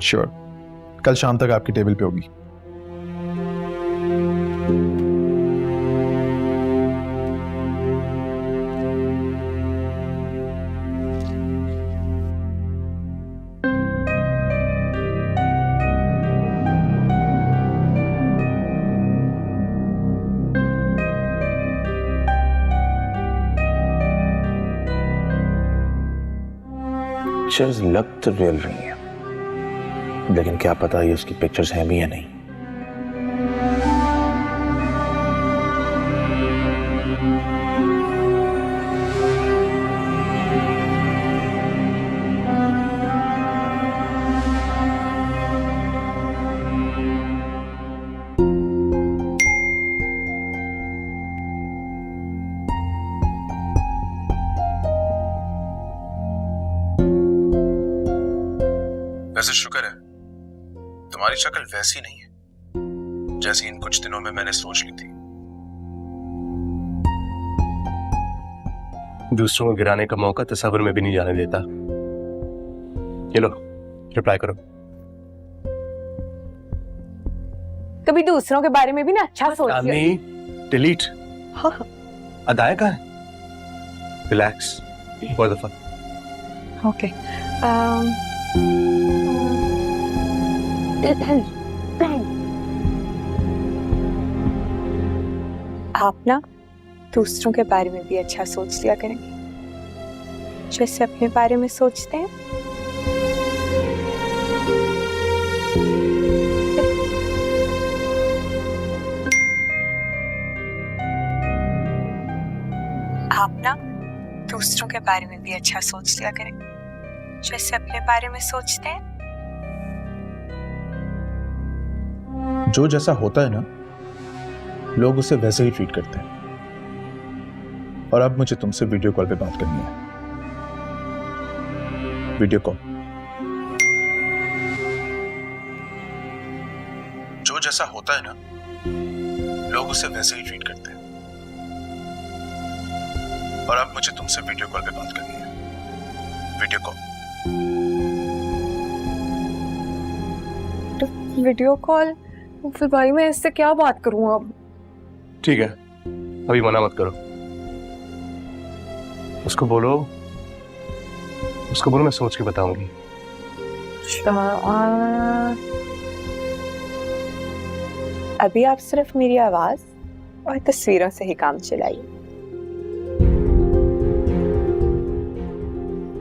Sure, कल शाम तक आपकी टेबल पे होगी। पिक्चर्स लग तो रियल रही हैं, लेकिन क्या पता ये उसकी पिक्चर्स हैं भी या नहीं। वैसे शुक्र है तुम्हारी शक्ल वैसी नहीं है जैसी इन कुछ दिनों में मैंने सोच ली थी। दूसरों को गिराने का मौका तस्वीर में भी नहीं जाने देता। ये लो, रिप्लाई करो। कभी दूसरों के बारे में भी ना अच्छा सोच। नहीं, डिलीट। हाँ, अदाया कहाँ है? Relax, for the fun. Okay. आप ना दूसरों के बारे में भी अच्छा सोच लिया करेंगे जैसे अपने बारे में सोचते हैं। आप ना दूसरों के बारे में भी अच्छा सोच लिया करेंगे जैसे अपने बारे में सोचते हैं। जो जैसा होता है ना, लोग उसे वैसे ही ट्रीट करते हैं। और अब मुझे तुमसे वीडियो कॉल पे बात करनी है। Video call. जो जैसा होता है ना, लोग उसे वैसे ही ट्रीट करते हैं। और अब मुझे तुमसे वीडियो कॉल पे बात करनी है। Video call. Video call? फिर भाई मैं इससे क्या बात करूं अब? ठीक है, अभी मना मत करो। उसको बोलो मैं सोच के बताऊंगी। अभी आप सिर्फ मेरी आवाज और तस्वीरों से ही काम चलाइए।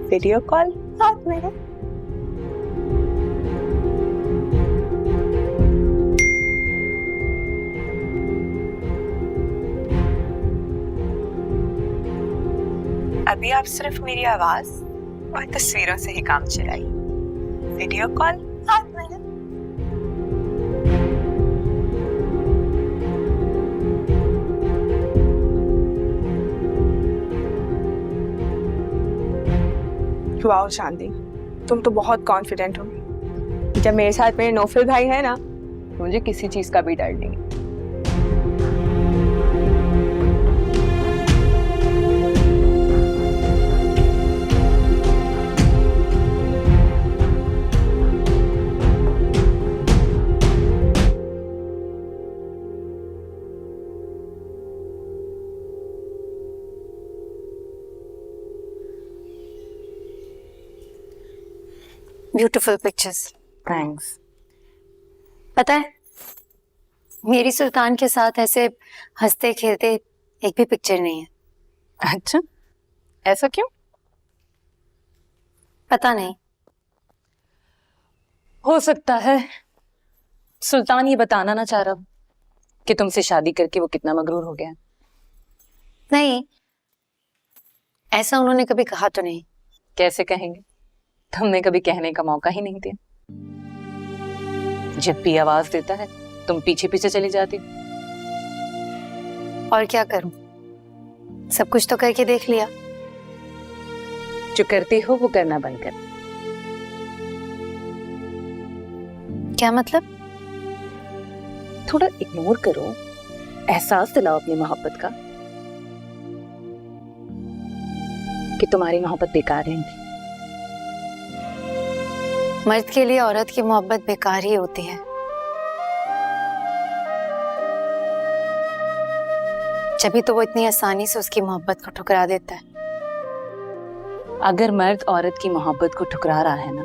वीडियो कॉल हाथ में है। अभी आप सिर्फ मेरी आवाज और तस्वीरों से ही काम चलाइए। वीडियो कॉल हाथ में है। वाओ शांति, तुम तो बहुत कॉन्फिडेंट हो। जब मेरे साथ मेरे नौफल भाई है ना, मुझे किसी चीज का भी डर नहीं। Beautiful pictures. थैंक्स। पता है, मेरी सुल्तान के साथ ऐसे हंसते खेलते एक भी पिक्चर नहीं है। अच्छा, ऐसा क्यों? पता नहीं। हो सकता है सुल्तान ये बताना ना चाह रहा कि तुमसे शादी करके वो कितना मगरूर हो गया। नहीं, ऐसा उन्होंने कभी कहा तो नहीं। कैसे कहेंगे, तुमने कभी कहने का मौका ही नहीं दिया। जब भी आवाज देता है तुम पीछे पीछे चली जाती। और क्या करूं, सब कुछ तो करके देख लिया। जो करते हो वो करना बंद कर। क्या मतलब? थोड़ा इग्नोर करो, एहसास दिलाओ अपनी मोहब्बत का कि तुम्हारी मोहब्बत बेकार है। मर्द के लिए औरत की मोहब्बत बेकार ही होती है। जभी तो वो इतनी आसानी से उसकी मोहब्बत को ठुकरा देता है। अगर मर्द औरत की मोहब्बत को ठुकरा रहा है ना,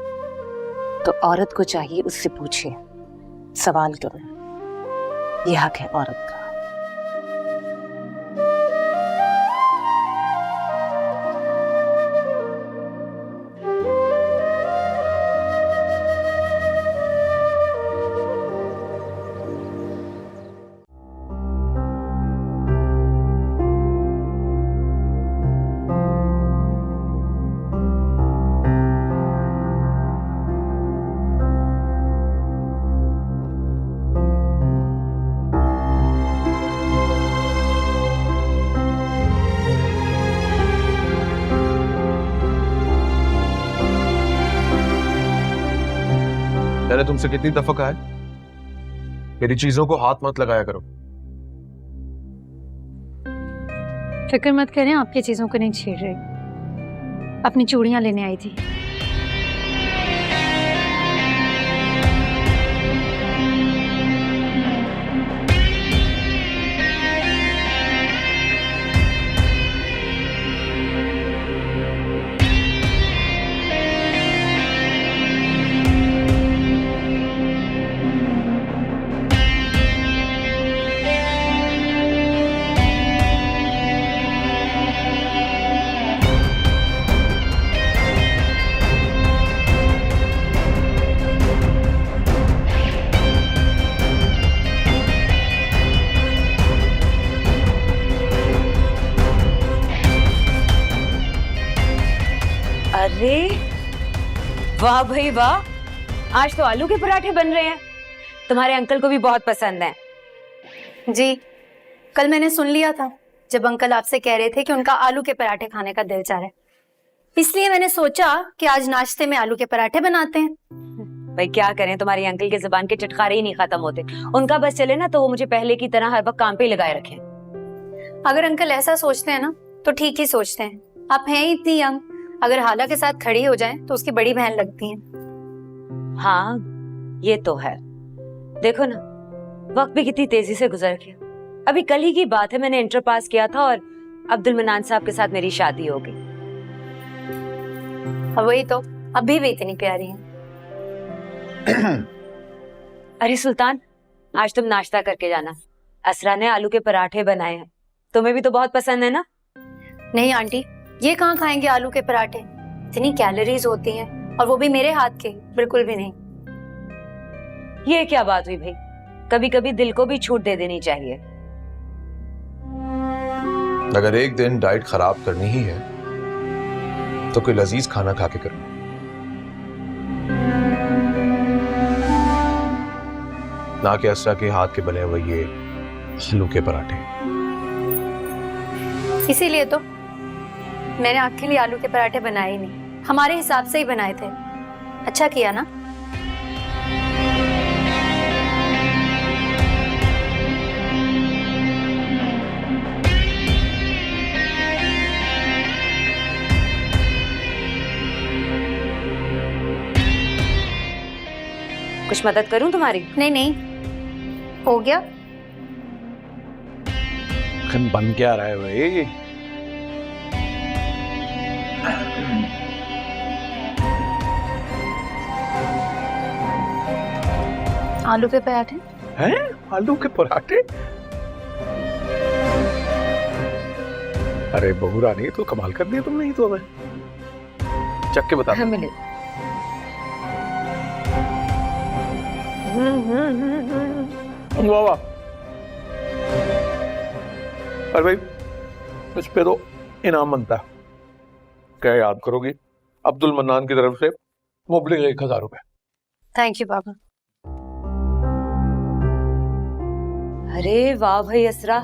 तो औरत को चाहिए उससे पूछे, सवाल करो। यह हक है औरत का। मैंने तुमसे कितनी दफा कहा है, मेरी चीजों को हाथ मत लगाया करो। फिक्र मत करें, आपकी चीजों को नहीं छेड़ रही। अपनी चूड़ियां लेने आई थी। अरे वाह भाई वाह, आज तो आलू के पराठे बन रहे हैं। तुम्हारे अंकल को भी बहुत पसंद है। जी, कल मैंने सुन लिया था जब अंकल आपसे कह रहे थे कि उनका आलू के पराठे खाने का दिल चाह रहा है, इसलिए मैंने सोचा कि आज नाश्ते में आलू के पराठे बनाते हैं। भाई क्या करें, तुम्हारे अंकल के जुबान के चटखारे ही नहीं खत्म होते। उनका बस चले ना तो वो मुझे पहले की तरह हर वक्त काम पे ही लगाए रखें। अगर अंकल ऐसा सोचते हैं ना तो ठीक ही सोचते हैं। आप हैं ही इतनी यंग, अगर हाला के साथ खड़ी हो जाएं तो उसकी बड़ी बहन लगती हैं। हाँ ये तो है। देखो ना, वक्त भी कितनी तेजी से गुजर गया। अभी कल ही की बात है, मैंने इंटर पास किया था और अब्दुल मन्नान साहब के साथ मेरी शादी हो गई। वही तो, अभी भी इतनी प्यारी हैं। अरे सुल्तान, आज तुम नाश्ता करके जाना। असरा ने आलू के पराठे बनाए हैं, तुम्हें भी तो बहुत पसंद है ना? नहीं आंटी, ये कहाँ खाएंगे आलू के पराठे, इतनी कैलोरीज होती हैं, और वो भी मेरे हाथ के, बिल्कुल भी नहीं। ये क्या बात हुई भाई, कभी कभी दिल को भी छूट दे देनी चाहिए। अगर एक दिन डाइट खराब करनी ही है तो कोई लजीज खाना खा के करो। ना कि असरा के हाथ के बने हुए ये आलू के पराठे। इसीलिए तो मैंने आपके लिए आलू के पराठे बनाए ही नहीं, हमारे हिसाब से ही बनाए थे। अच्छा किया ना? कुछ मदद करूं तुम्हारी? नहीं नहीं, हो गया। बन क्या रहा है भाई? आलू के पराठे हैं? आलू के पराठे? अरे बहू रानी, तो कमाल कर दिया तुमने। ही तो हमें चख के बता। मिले। वाह वाह। अरे भाई, इस पे तो इनाम बनता है। क्या याद करोगी? अब्दुल मन्नान की तरफ से मुबलिग 1000 रुपए। थैंक यू बाबा। अरे वाह भाई असरा,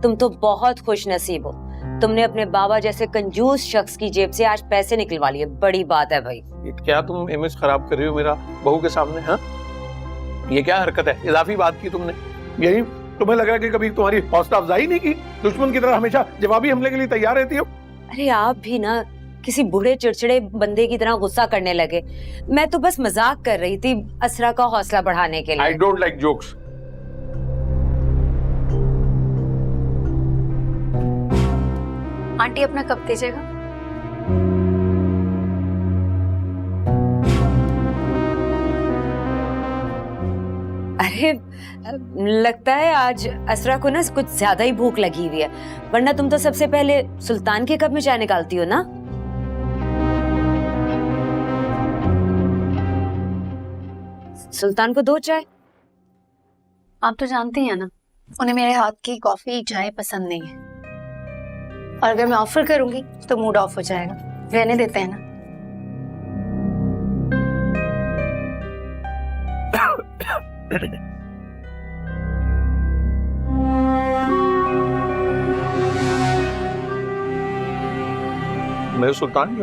तुम तो बहुत खुश नसीब हो। तुमने अपने बाबा जैसे कंजूस शख्स की जेब से आज पैसे निकलवा लिए, बड़ी बात है भाई। क्या तुम इमेज खराब कर रही हो मेरा बहू के सामने? हाँ, ये क्या हरकत है? इजाफी बात की तुमने। यही तुम्हें लग रहा है कि कभी तुम्हारी हौसला अफजाई नहीं की? दुश्मन की तरह हमेशा जवाबी हमले के लिए तैयार रहती हो। अरे आप भी ना किसी बूढ़े चिड़चिड़े बंदे की तरह गुस्सा करने लगे। मैं तो बस मजाक कर रही थी असरा का हौसला बढ़ाने के लिए। I don't like jokes. Aunty अपना कप दीजिएगा। अरे लगता है आज असरा को ना कुछ ज्यादा ही भूख लगी हुई है, वरना तुम तो सबसे पहले सुल्तान के कप में चाय निकालती हो ना। सुल्तान को दो चाय। आप तो जानती हैं ना, उन्हें मेरे हाथ की कॉफी चाय पसंद नहीं है, और अगर मैं ऑफर करूंगी तो मूड ऑफ हो जाएगा। रहने देते हैं ना। मेरे सुल्तान,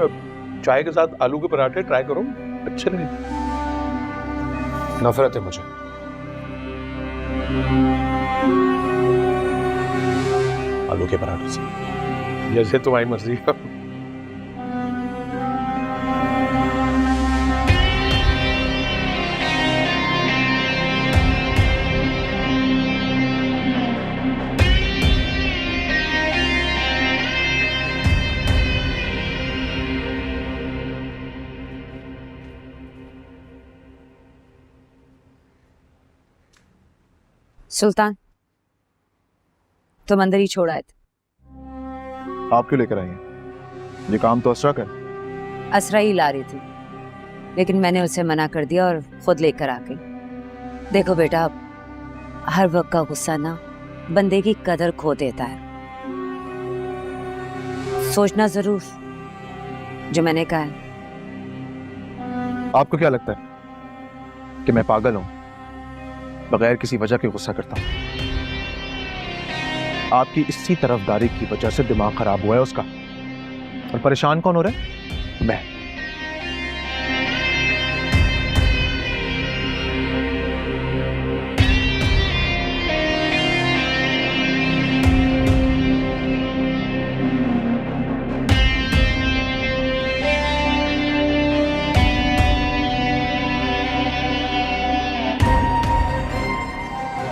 चाय के साथ आलू के पराठे ट्राई करो, अच्छे लगे। नफरत है मुझे। आलू के पराठे से। जैसे तुम्हारी मर्जी। सुल्तान, तुम अंदर ही छोड़ आए थे। आप क्यों लेकर आई हैं? ये काम तो असरा का है। असरा ही ला रही थी, लेकिन मैंने उसे मना कर दिया और खुद लेकर आ गई। देखो बेटा, हर वक्त का गुस्सा ना बंदे की कदर खो देता है। सोचना जरूर जो मैंने कहा है। आपको क्या लगता है कि मैं पागल हूं, बगैर किसी वजह के गुस्सा करता हूं? आपकी इसी तरफदारी की वजह से दिमाग खराब हुआ है उसका, और परेशान कौन हो रहा है? मैं।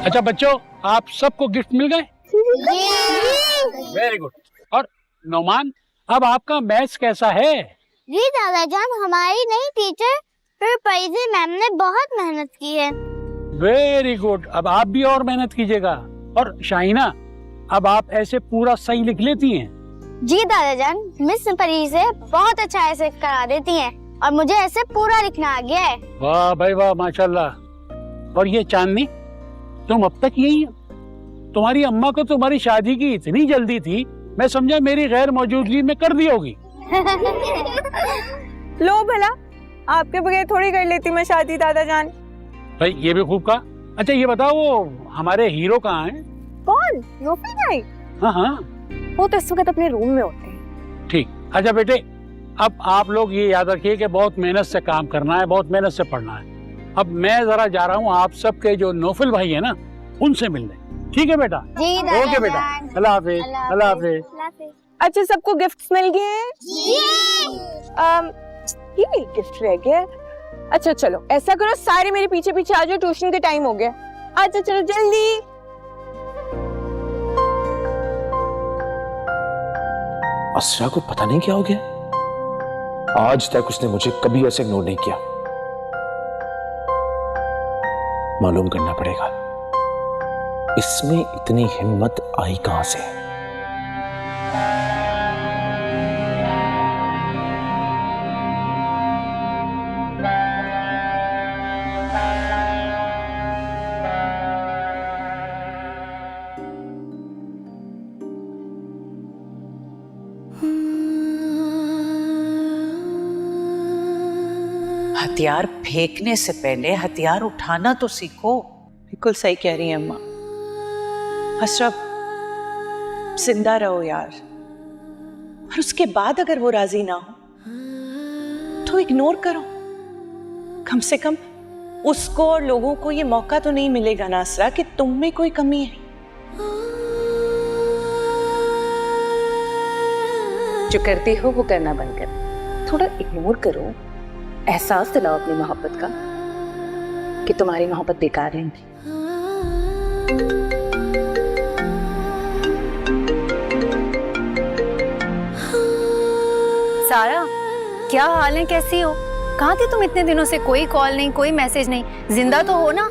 अच्छा बच्चों, आप सबको गिफ्ट मिल गए? Very good. और नौमान, अब आपका मैथ्स कैसा है? जी दादाजान, हमारी नई टीचर फिर पैसे मैम ने बहुत मेहनत की है। Very good. अब आप भी और मेहनत कीजिएगा। और शाहिना, अब आप ऐसे पूरा सही लिख लेती हैं? जी दादाजान, मिस परी से बहुत अच्छा ऐसे करा देती हैं, और मुझे ऐसे पूरा लिखना आ गया है। वाह भाई वाह, माशाल्लाह। और ये चांदनी, तुम अब तक यही हो? तुम्हारी अम्मा को तुम्हारी शादी की इतनी जल्दी थी, मैं समझा मेरी गैर मौजूदगी में कर दी होगी। लो भला, आपके बगैर थोड़ी कर लेती मैं शादी दादाजान। भाई ये भी खूब कहा। अच्छा ये बताओ, वो हमारे हीरो कहाँ हैं? कौन? नौफल भाई? हाँ हाँ, वो तो इस वक्त अपने रूम में होते हैं। ठीक। अच्छा बेटे, अब आप लोग ये याद रखिए कि बहुत मेहनत से काम करना है, बहुत मेहनत से पढ़ना है। अब मैं जरा जा रहा हूँ आप सबके जो नौफल भाई है ना, उनसे मिलने। ठीक है बेटा? जी ओके बेटा, अल्लाह हाफिज। अल्लाह हाफिज। अच्छा, सबको गिफ्ट्स मिल गए हैं? ये मेरी गिफ्ट रह गया। अच्छा चलो ऐसा करो, सारे मेरे पीछे पीछे आ जाओ, ट्यूशन के टाइम हो गया। अच्छा चलो जल्दी। असरा को पता नहीं क्या हो गया, आज तक उसने मुझे कभी ऐसे इग्नोर नहीं किया। मालूम करना पड़ेगा इसमें इतनी हिम्मत आई कहां से। हथियार फेंकने से पहले हथियार उठाना तो सीखो। बिल्कुल सही कह रही हैं अम्मा। अशरफ, जिंदा रहो यार, और उसके बाद अगर वो राजी ना हो तो इग्नोर करो। कम से कम उसको और लोगों को ये मौका तो नहीं मिलेगा ना असरा कि तुम में कोई कमी है। जो करते हो वो करना बंद करो, थोड़ा इग्नोर करो, एहसास दिलाओ अपनी मोहब्बत का कि तुम्हारी मोहब्बत बेकार है। सारा, क्या हाल है, कैसी हो? कहाँ थी तुम इतने दिनों से? कोई कॉल नहीं, कोई मैसेज नहीं, जिंदा तो हो ना?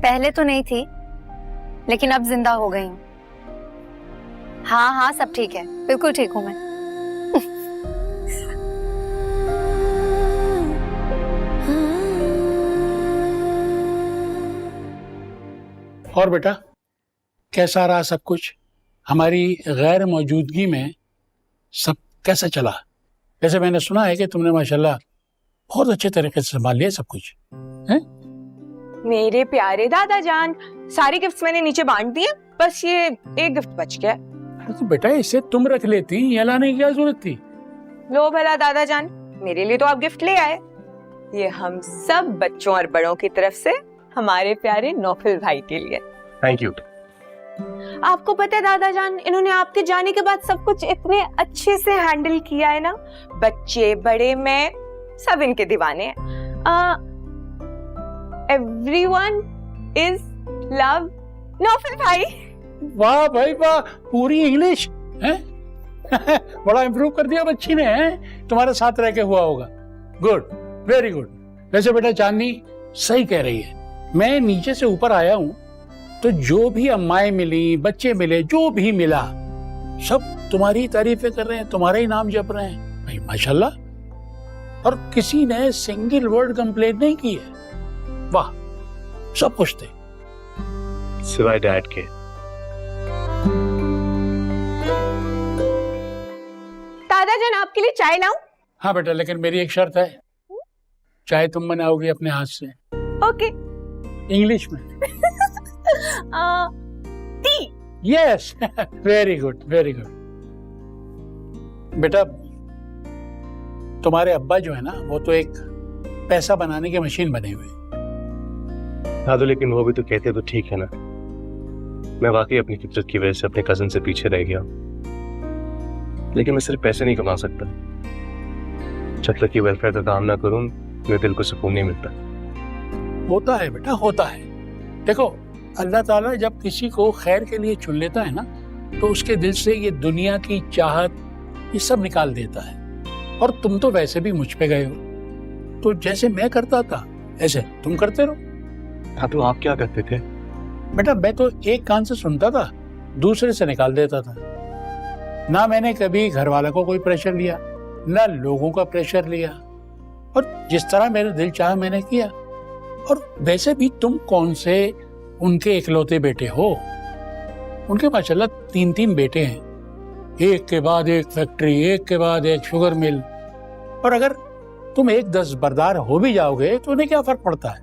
पहले तो नहीं थी, लेकिन अब जिंदा हो गई हूँ। हाँ हाँ, सब ठीक है, बिल्कुल ठीक हूँ मैं। और बेटा, कैसा रहा सब कुछ? हमारी गैर मौजूदगी में सब कैसा चला? जैसे मैंने सुना है कि तुमने माशाल्लाह बहुत अच्छे तरीके से संभाल लिया सब कुछ, हैं? मेरे प्यारे दादा जान, सारे गिफ्ट्स मैंने नीचे बांट दिए, बस ये एक गिफ्ट बच गया। तो बेटा इसे तुम रख लेती, ये लाने की क्या जरूरत थी? लो भला दादा जान, मेरे लिए तो आप गिफ्ट ले आए। ये हम सब बच्चों और बड़ों की तरफ से हमारे प्यारे नौफिल भाई के लिए। Thank you. आपको पता है दादा जान, इन्होंने आपके जाने के बाद सब कुछ इतने अच्छे से हैंडल किया है ना, बच्चे बड़े मैं सब इनके दीवाने हैं। एवरीवन इज लव नौफिल भाई। वाह भाई वाह, पूरी इंग्लिश हैं? बड़ा इम्प्रूव कर दिया बच्ची ने, हैं? तुम्हारे साथ रह के हुआ होगा। Good, very good. वैसे बेटा चांदनी सही कह रही है, मैं नीचे से ऊपर आया हूँ तो जो भी अम्माएं मिली, बच्चे मिले, जो भी मिला, सब तुम्हारी तारीफें कर रहे हैं, तुम्हारा ही नाम जप रहे हैं भाई, माशाल्लाह। और किसी ने सिंगल वर्ड कंप्लेंट नहीं की है। वाह, सब खुश थे सिवाय डैड के। दादा जान, आपके लिए चाय लाऊं? हाँ बेटा, लेकिन मेरी एक शर्त है, चाय तुम बनाओगी अपने हाथ से। ओके। इंग्लिश में। T. Yes, very good, very good. बेटा तुम्हारे अब्बा जो है ना, वो तो एक पैसा बनाने की मशीन बने हुए। दादू, लेकिन वो भी तो कहते तो ठीक है ना, मैं वाकई अपनी फितरत की वजह से अपने कजन से पीछे रह गया, लेकिन मैं सिर्फ पैसे नहीं कमा सकता। जब तक कि वेलफेयर का काम ना करूं, मेरे दिल को सुकून नहीं मिलता। होता है बेटा, होता है। देखो, अल्लाह ताला जब किसी को खैर के लिए चुन लेता है ना, तो उसके दिल से ये दुनिया की चाहत ये सब निकाल देता है। और तुम तो वैसे भी मुझ पे गए हो, तो जैसे मैं करता था ऐसे तुम करते रहो। दादू, आप क्या करते थे? बेटा मैं तो एक कान से सुनता था, दूसरे से निकाल देता था। ना मैंने कभी घर वालों को कोई प्रेशर लिया, ना लोगों का प्रेशर लिया, और जिस तरह मेरा दिल चाहा मैंने किया। और वैसे भी तुम कौन से उनके इकलौते बेटे हो? उनके माशाल्लाह 3 बेटे हैं, एक के बाद एक फैक्ट्री, एक के बाद एक शुगर मिल। और अगर तुम एक दस्तबरदार हो भी जाओगे तो उन्हें क्या फर्क पड़ता है?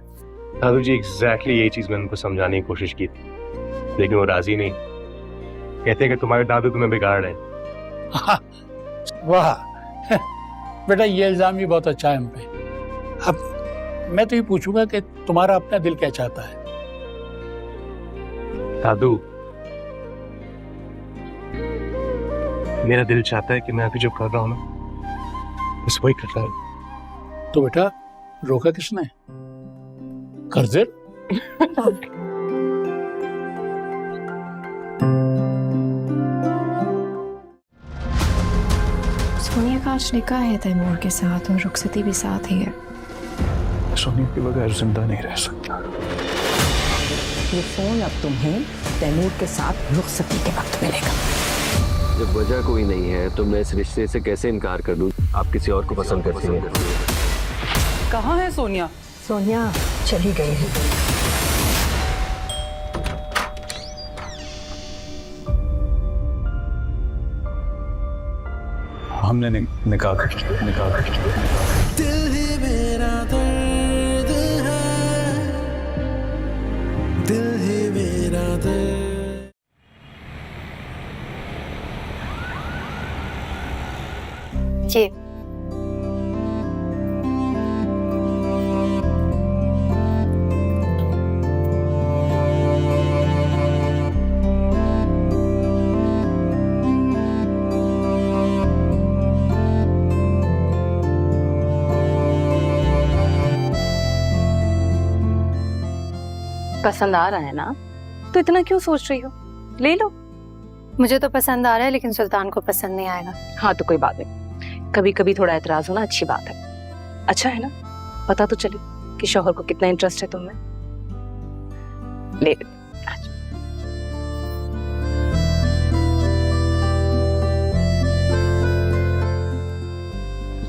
दादू जी, एग्जैक्टली यही चीज मैंने उनको समझाने की कोशिश की थी, लेकिन वो राजी नहीं। कहते हैं कि तुम्हारे दादू तुम्हें बिगाड़ रहे हैं। वाह बेटा, ये इल्जाम भी बहुत अच्छा है हम पे। अब मैं तो ये पूछूंगा कि तुम्हारा अपना दिल क्या चाहता है? दादू, मेरा दिल चाहता है कि मैं अभी जो कर रहा हूं ना, बस वही कर रहा है। तो बेटा रोका किसने? कर दे। सोनिया का आज निकाह है तैमूर के साथ, और रुखसती भी साथ ही है। सोनिया के बगैर जिंदा नहीं रह सकता। ये फोन अब तुम्हें तैमूर के साथ रुखसती के वक्त मिलेगा। जब वजह कोई नहीं है तो मैं इस रिश्ते से कैसे इनकार कर दूं? आप किसी और को पसंद करती हैं। कहाँ है सोनिया? सोनिया चली गई है। हमने निकाह कर लिया। दिल ही मेरा दर्द है, दिल ही मेरा दर्द। जी पसंद आ रहा है ना, तो इतना क्यों सोच रही हो? ले लो। मुझे तो पसंद आ रहा है, लेकिन सुल्तान को पसंद नहीं आएगा। हाँ तो कोई बात नहीं, कभी कभी थोड़ा एतराज होना अच्छी बात है। अच्छा है ना, पता तो चले कि शौहर को कितना इंटरेस्ट है तुममें। ले लो।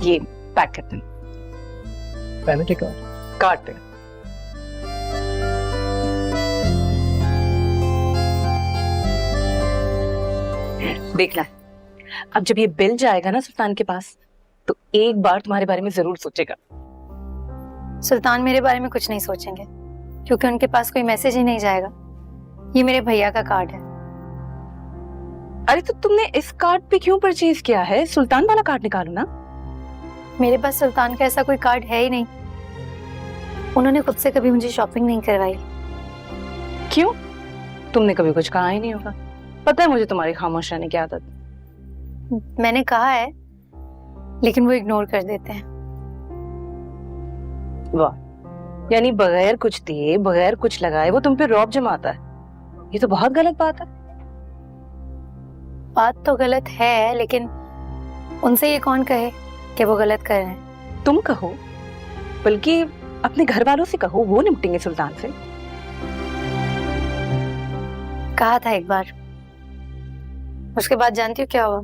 ये पैक करते हैं। पहले ठीक है, काटते हैं। देखना, अब जब ये बिल जाएगा ना सुल्तान के पास, तो एक बार तुम्हारे बारे में जरूर सोचेगा। सुल्तान मेरे बारे में कुछ नहीं सोचेंगे, क्योंकि उनके पास कोई मैसेज ही नहीं जाएगा। ये मेरे भैया का कार्ड है। अरे तो तुमने इस कार्ड पे क्यों परचेज किया है? सुल्तान वाला कार्ड निकालो ना। मेरे पास सुल्तान का ऐसा कोई कार्ड है ही नहीं। उन्होंने खुद से कभी मुझे शॉपिंग नहीं करवाई। क्यों? तुमने कभी कुछ कहा ही नहीं होगा। पता है मुझे तुम्हारी खामोश रहने की आदत। मैंने कहा है, लेकिन वो इग्नोर कर देते हैं। वाह, यानी बगैर कुछ दिए, बगैर कुछ लगाए वो तुम पे रौब जमाता है। ये तो बहुत गलत बात है। बात तो गलत है, लेकिन उनसे ये कौन कहे कि वो गलत कर रहे हैं? तुम कहो, बल्कि अपने घर वालों से कहो, वो निपटेंगे सुल्तान से। कहा था एक बार, उसके बाद जानती हो क्या हुआ?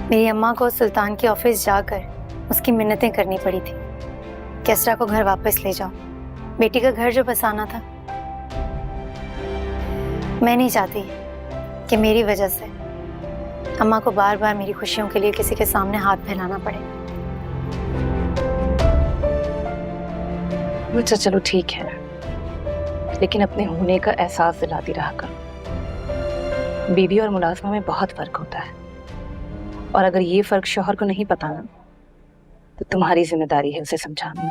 मेरी अम्मा को सुल्तान के ऑफिस जाकर उसकी मिन्नतें करनी पड़ी थी कि असरा को घर वापस ले जाओ, बेटी का घर जो बसाना था। मैं नहीं चाहती कि मेरी वजह से अम्मा को बार बार मेरी खुशियों के लिए किसी के सामने हाथ फैलाना पड़े। अच्छा चलो ठीक है, लेकिन अपने होने का एहसास दिलाती रहा कर। बीवी और मुलाजमा में बहुत फर्क होता है, और अगर ये फर्क शौहर को नहीं पता ना, तो तुम्हारी जिम्मेदारी है उसे समझाना।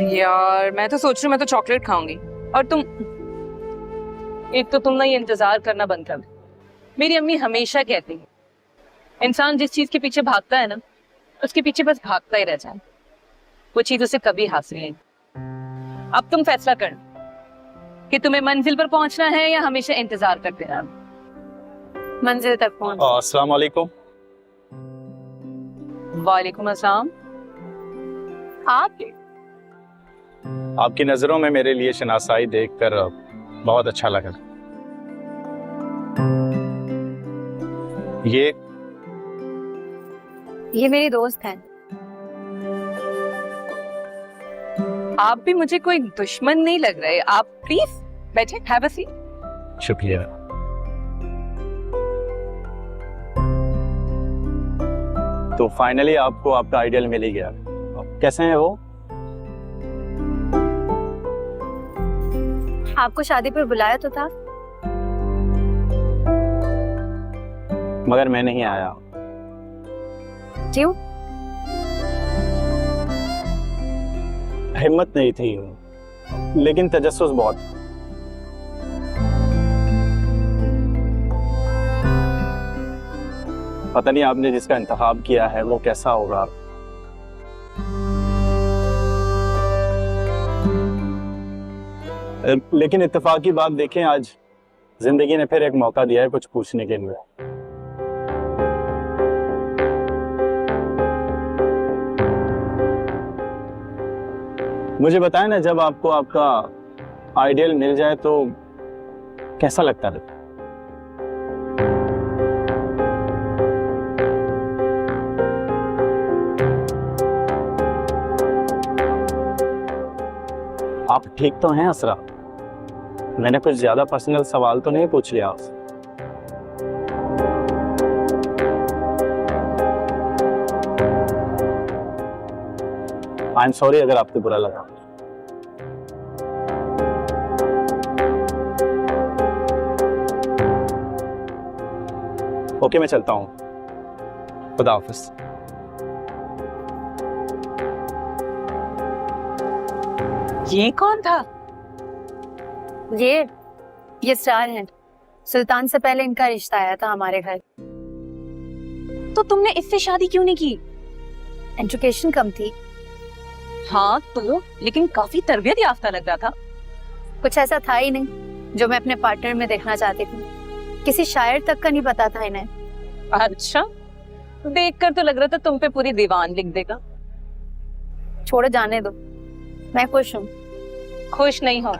यार मैं तो सोच रही हूँ मैं तो चॉकलेट खाऊंगी, और तुम एक तो तुम ना ये इंतजार करना बंद कर। मेरी अम्मी हमेशा कहती है, इंसान जिस चीज के पीछे भागता है ना, उसके पीछे बस भागता ही रह जाए, वो चीज उसे कभी हासिल नहीं। अब तुम फैसला कर कि तुम्हें मंजिल पर पहुंचना है या हमेशा इंतजार करते रहना। मंजिल तक पहुंच। अस्सलाम वालेकुम। वालेकुम अस्सलाम। आप आपकी नजरों में मेरे लिए शनासाई देखकर बहुत अच्छा लगा। ये मेरी दोस्त है। आप भी मुझे कोई दुश्मन नहीं लग रहे। आप प्लीज बैठे, हैव अ सीट। शुक्रिया। तो फाइनली आपको आपका आइडियल मिल ही गया। कैसे हैं वो? आपको शादी पर बुलाया तो था, मगर मैं नहीं आया। क्यों? हिम्मत नहीं थी, लेकिन तजस्सुस बहुत। पता नहीं आपने जिसका इंतखाब किया है वो कैसा होगा। लेकिन इत्तेफाक की बात देखें, आज जिंदगी ने फिर एक मौका दिया है कुछ पूछने के लिए। मुझे बताएं ना, जब आपको आपका आइडियल मिल जाए तो कैसा लगता है? आप ठीक तो हैं असरा? मैंने कुछ ज्यादा पर्सनल सवाल तो नहीं पूछ लिया आपसे? आई एम सॉरी अगर आपको बुरा लगा। ओके, मैं चलता हूँ। खुदा हाफिज। ये कौन था? ये स्टार हैं। सुल्तान से पहले इनका रिश्ता आया था हमारे घर। तो तुमने इससे शादी क्यों नहीं की? एजुकेशन कम थी। हाँ तो, लेकिन काफी तरबियत याफ्ता लग रहा था। कुछ ऐसा था ही नहीं जो मैं अपने पार्टनर में देखना चाहती थी। किसी शायर तक का नहीं पता था इन्हें। अच्छा, देखकर तो लग रहा था तुम पे पूरी दीवान लिख देगा। छोड़ो, जाने दो, मैं खुश हूँ। खुश नहीं हो,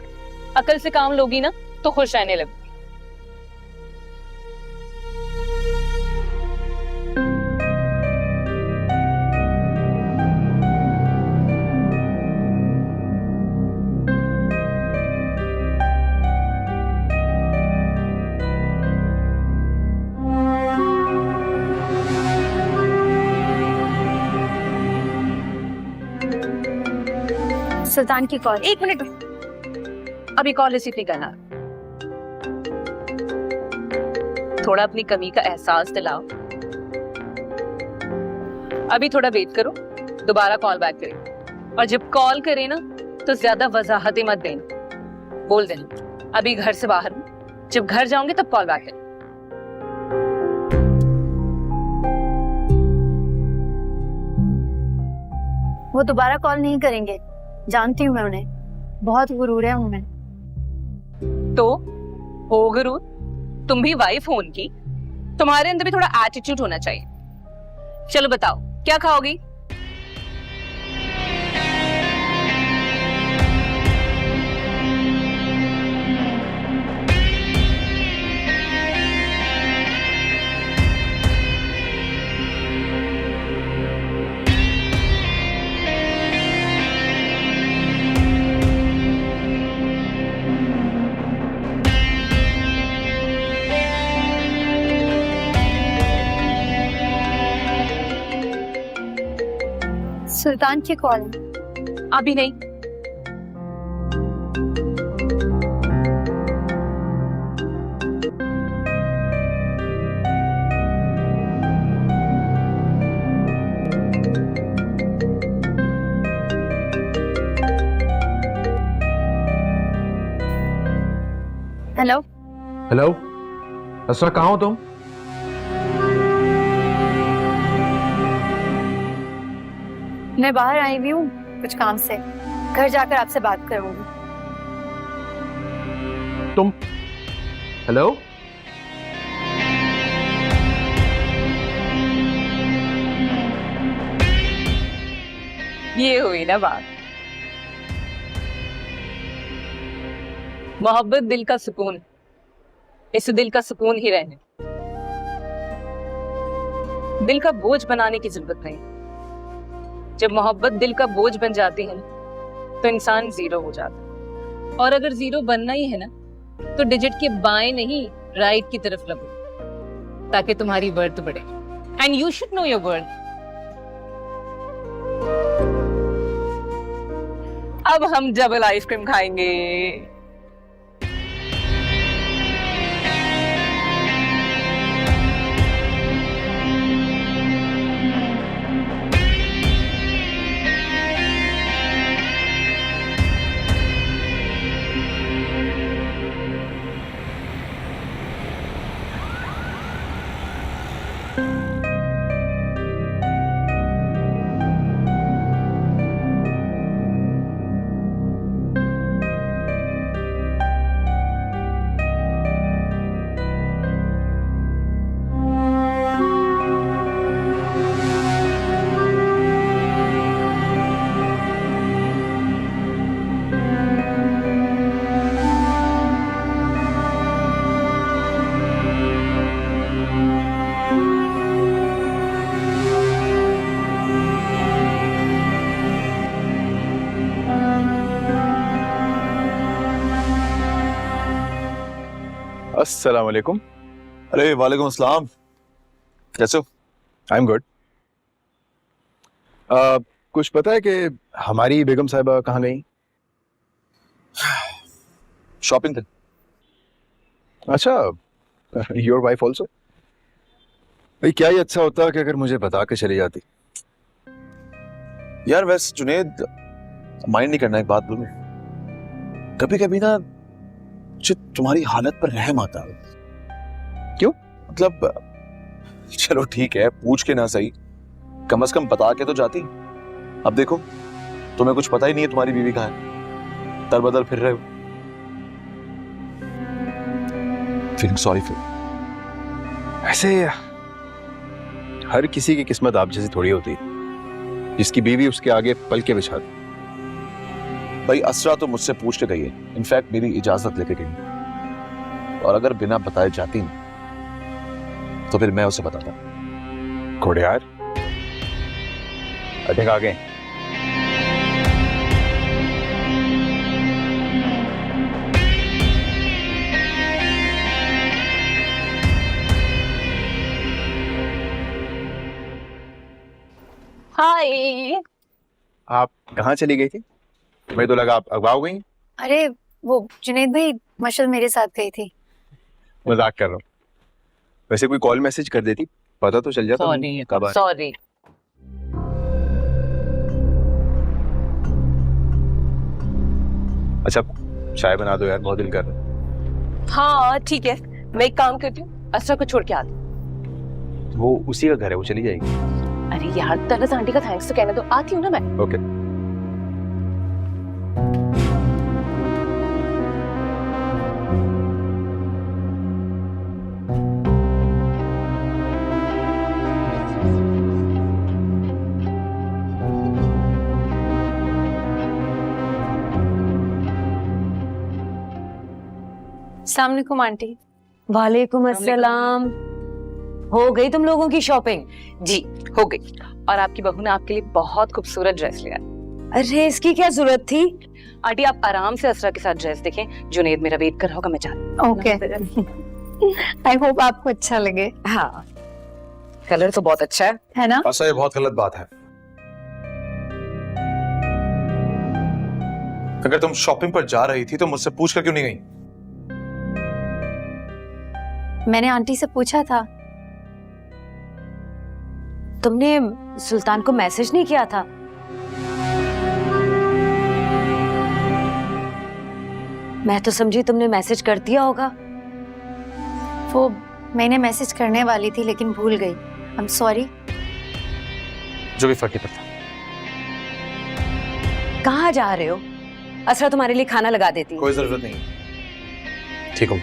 अकल से काम लोगी ना तो खुश रहने लगो। सुल्तान की कॉल। 1 मिनट, अभी कॉल रिसीव नहीं करना। थोड़ा अपनी कमी का एहसास दिलाओ। अभी थोड़ा वेट करो, दोबारा कॉल बैक करें। और जब कॉल करें ना तो ज्यादा वजाहतें मत देना, बोल देना अभी घर से बाहर हूं, जब घर जाओगे तब कॉल बैक करें। वो दोबारा कॉल नहीं करेंगे, जानती हूँ मैं उन्हें, बहुत गुरूर है उनमें। तो हो गुरूर, तुम भी वाइफ हो उनकी, तुम्हारे अंदर भी थोड़ा एटीट्यूड होना चाहिए। चलो बताओ क्या खाओगी? सुल्तान की कॉल। अभी नहीं। हेलो हेलो, असरा कहाँ हो तुम? मैं बाहर आई हुई हूँ कुछ काम से, घर जाकर आपसे बात करूंगी। तुम हेलो? ये हुई ना बात। मोहब्बत दिल का सुकून, इस दिल का सुकून ही रहने। दिल का बोझ बनाने की जरूरत नहीं। जब मोहब्बत दिल का बोझ बन जाती है तो इंसान जीरो हो जाता है। और अगर जीरो बनना ही है ना तो डिजिट के बाएं नहीं राइट की तरफ लगो, ताकि तुम्हारी वर्थ बढ़े। And you should know your worth. अब हम डबल आइसक्रीम खाएंगे। अस्सलाम वालेकुम। अरे वालेकुम अस्सलाम, कैसे हो? I am good. कुछ पता है कि हमारी बेगम साहिबा कहाँ गई? शॉपिंग पे। अच्छा, योर वाइफ ऑल्सो? भाई क्या ही अच्छा होता कि अगर मुझे बता के चली जाती। यार वैसे जुनेद, माइंड नहीं करना, एक बात बोलूं? कभी कभी ना मुझे तुम्हारी हालत पर रहम आता है। क्यों? मतलब चलो ठीक है, पूछ के ना सही, कम से कम बता के तो जाती। अब देखो तुम्हें कुछ पता ही नहीं है तुम्हारी बीवी कहाँ है, दर बदर फिर रहे हो। Feeling sorry for. ऐसे हर किसी की किस्मत आप जैसी थोड़ी होती, जिसकी बीवी उसके आगे पल के बिछा दे। भाई असरा तो मुझसे पूछ के गई है, इनफैक्ट मेरी इजाजत लेके गई, और अगर बिना बताए जाती ना तो फिर मैं उसे बताता। घोड़ियार अधिक आगे। हाय। आप कहाँ चली गई थी? मुझे तो लगा आप अगवा हो गई। अरे वो जुनैद भाई मशल मेरे साथ गई थी। मजाक कर रहा हूँ। वैसे कोई कॉल मैसेज कर देती, पता तो चल जाता कब आ। सॉरी। अच्छा चाय बना दो यार, बहुत दिल कर रहा। हाँ ठीक है, मैं एक काम करती हूँ, असरा को छोड़ के आती हूँ। वो उसी का घर है, वो चली जाएगी। अरे यार तलत आंटी का थैंक्स तो कहने दो, आती हूँ ना मैं। ओके। अस्सलाम वालेकुम आंटी। वालेकुम अस्सलाम। हो गई तुम लोगों की शॉपिंग? जी हो गई, और आपकी बहू ने आपके लिए बहुत खूबसूरत ड्रेस लिया। अरे इसकी क्या जरूरत थी? आंटी आप आराम से असरा के साथ ड्रेस देखें, जुनैद मेरा वेट कर रहा होगा, मैं जाती। ओके। आई होप आपको अच्छा लगे। हाँ कलर तो बहुत अच्छा है ना? ऐसा ये बहुत गलत बात है। अगर तुम शॉपिंग पर जा रही थी तो मुझसे पूछ कर क्यों नहीं गई? मैंने आंटी से पूछा था। तुमने सुल्तान को मैसेज नहीं किया था? मैं तो समझी तुमने मैसेज कर दिया होगा। वो मैंने मैसेज करने वाली थी लेकिन भूल गई। I am sorry. जो भी फर्क नहीं पड़ता। कहाँ जा रहे हो? असरा तुम्हारे लिए खाना लगा देती। कोई जरूरत नहीं। ठीक हूँ।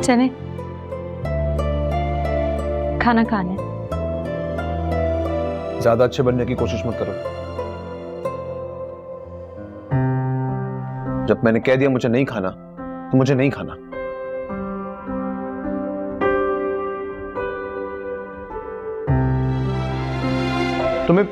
चले खाना खाने। ज्यादा अच्छे बनने की कोशिश मत करो। जब मैंने कह दिया मुझे नहीं खाना तो मुझे नहीं खाना। तुम्हें